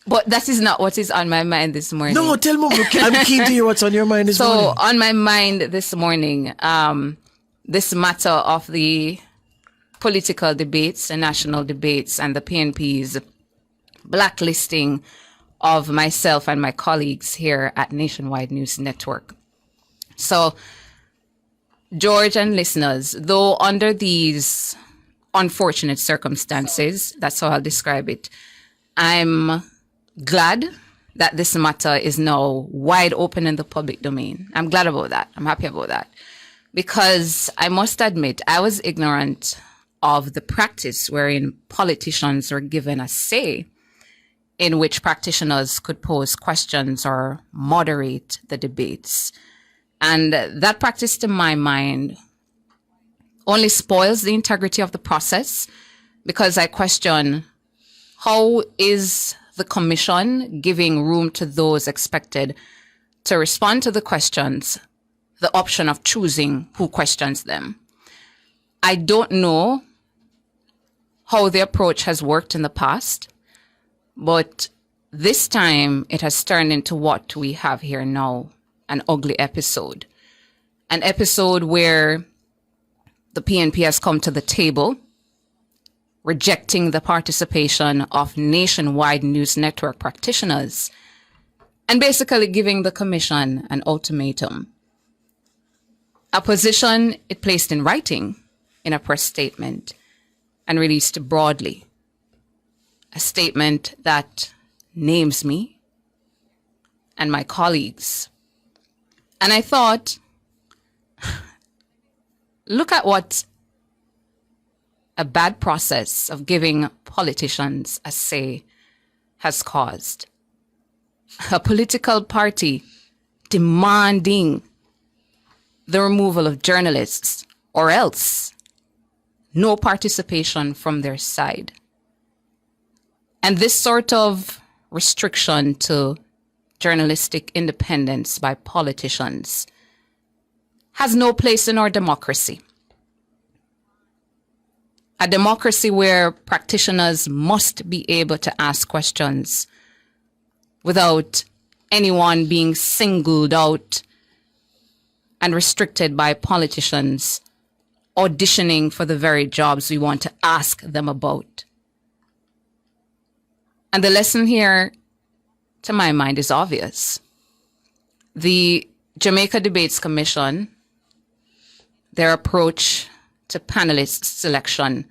But that is not what is on my mind this morning. No, tell me. I'm keen to hear what's on your mind this morning. So on my mind this morning, this matter of the political debates and national debates and the PNP's blacklisting of myself and my colleagues here at Nationwide News Network. So, George and listeners, though under these unfortunate circumstances, that's how I'll describe it, I'm glad that this matter is now wide open in the public domain. I'm glad about that. I'm happy about that. Because I must admit, I was ignorant of the practice wherein politicians were given a say in which practitioners could pose questions or moderate the debates. And that practice, to my mind, only spoils the integrity of the process, because I question, how is the commission giving room to those expected to respond to the questions the option of choosing who questions them? I don't know how the approach has worked in the past, but this time it has turned into what we have here now, an ugly episode. An episode where the PNP has come to the table, rejecting the participation of Nationwide News Network practitioners, and basically giving the commission an ultimatum. A position it placed in writing in a press statement and released broadly. A statement that names me and my colleagues. And I thought, look at what a bad process of giving politicians a say has caused. A political party demanding the removal of journalists, or else no participation from their side. And this sort of restriction to journalistic independence by politicians has no place in our democracy. A democracy where practitioners must be able to ask questions without anyone being singled out and restricted by politicians auditioning for the very jobs we want to ask them about. And the lesson here, to my mind, is obvious. The Jamaica Debates Commission, their approach to panelist selection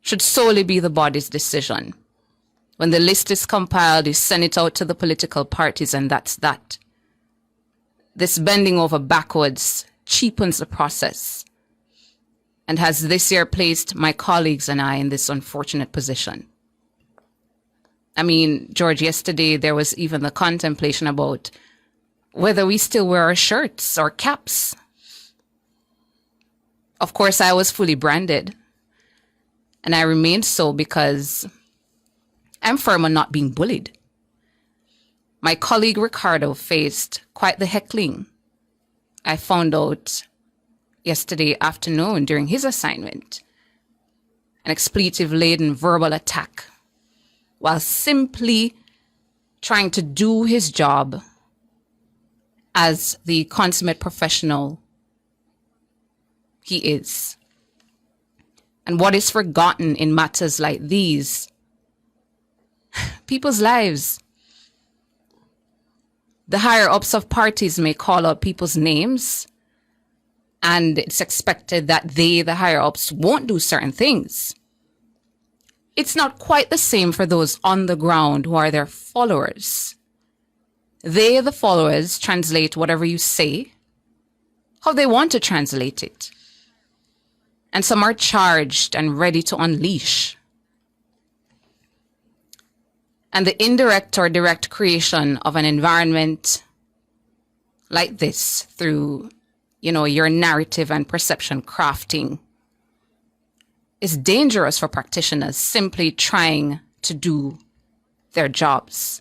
should solely be the body's decision. When the list is compiled, you send it out to the political parties, and that's that. This bending over backwards cheapens the process and has this year placed my colleagues and I in this unfortunate position. I mean, George, yesterday there was even the contemplation about whether we still wear our shirts or caps. Of course, I was fully branded, and I remained so because I'm firm on not being bullied. My colleague Ricardo faced quite the heckling. I found out yesterday afternoon during his assignment, an expletive-laden verbal attack while simply trying to do his job as the consummate professional he is. And what is forgotten in matters like these? People's lives. The higher-ups of parties may call out people's names, and it's expected that they, the higher-ups, won't do certain things. It's not quite the same for those on the ground who are their followers. They, the followers, translate whatever you say, how they want to translate it. And some are charged and ready to unleash. And the indirect or direct creation of an environment like this through, your narrative and perception crafting is dangerous for practitioners simply trying to do their jobs.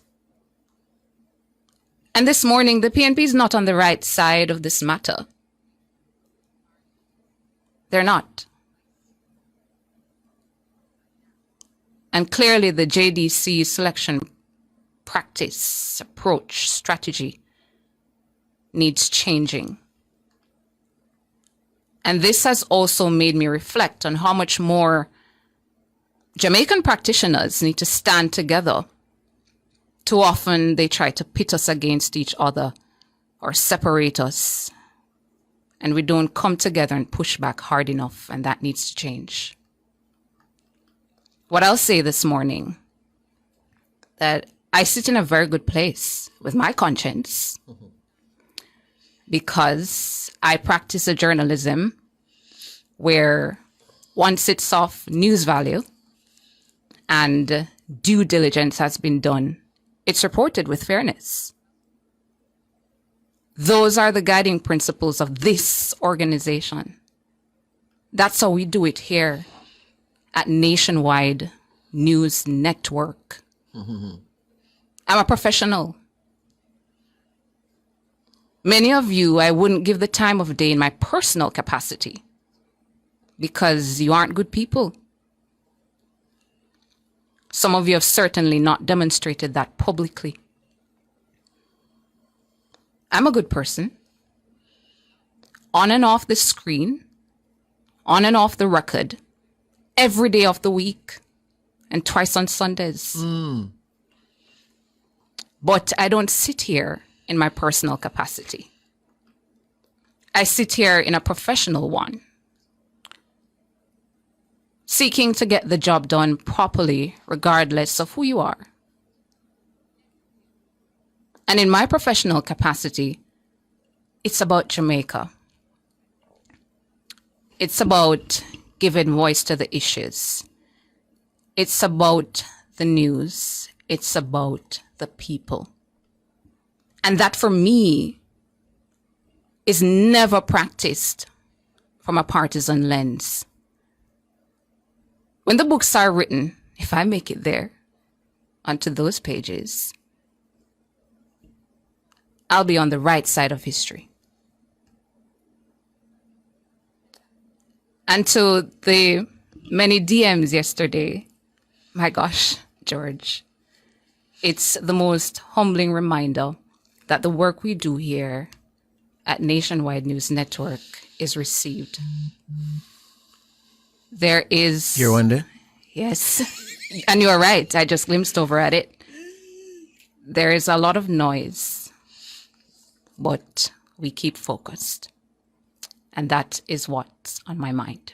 And this morning, the PNP is not on the right side of this matter. They're not. And clearly the JDC selection practice, approach, strategy needs changing. And this has also made me reflect on how much more Jamaican practitioners need to stand together. Too often they try to pit us against each other or separate us, and we don't come together and push back hard enough, and that needs to change. What I'll say this morning, that I sit in a very good place with my conscience because I practice a journalism where one sits off news value and due diligence has been done. It's reported with fairness. Those are the guiding principles of this organization. That's how we do it here at Nationwide News Network. I'm a professional. Many of you, I wouldn't give the time of day in my personal capacity because you aren't good people. Some of you have certainly not demonstrated that publicly. I'm a good person. On and off the screen, on and off the record, every day of the week, and twice on Sundays. But I don't sit here in my personal capacity. I sit here in a professional one, seeking to get the job done properly, regardless of who you are. And in my professional capacity, it's about Jamaica. It's about giving voice to the issues. It's about the news. It's about the people. And that for me is never practiced from a partisan lens. When the books are written, if I make it there, onto those pages, I'll be on the right side of history. And to the many DMs yesterday, my gosh, George, it's the most humbling reminder that the work we do here at Nationwide News Network is received. There is... You're one day? Yes. And you're right. I just glimpsed over at it. There is a lot of noise, but we keep focused. And that is what's on my mind.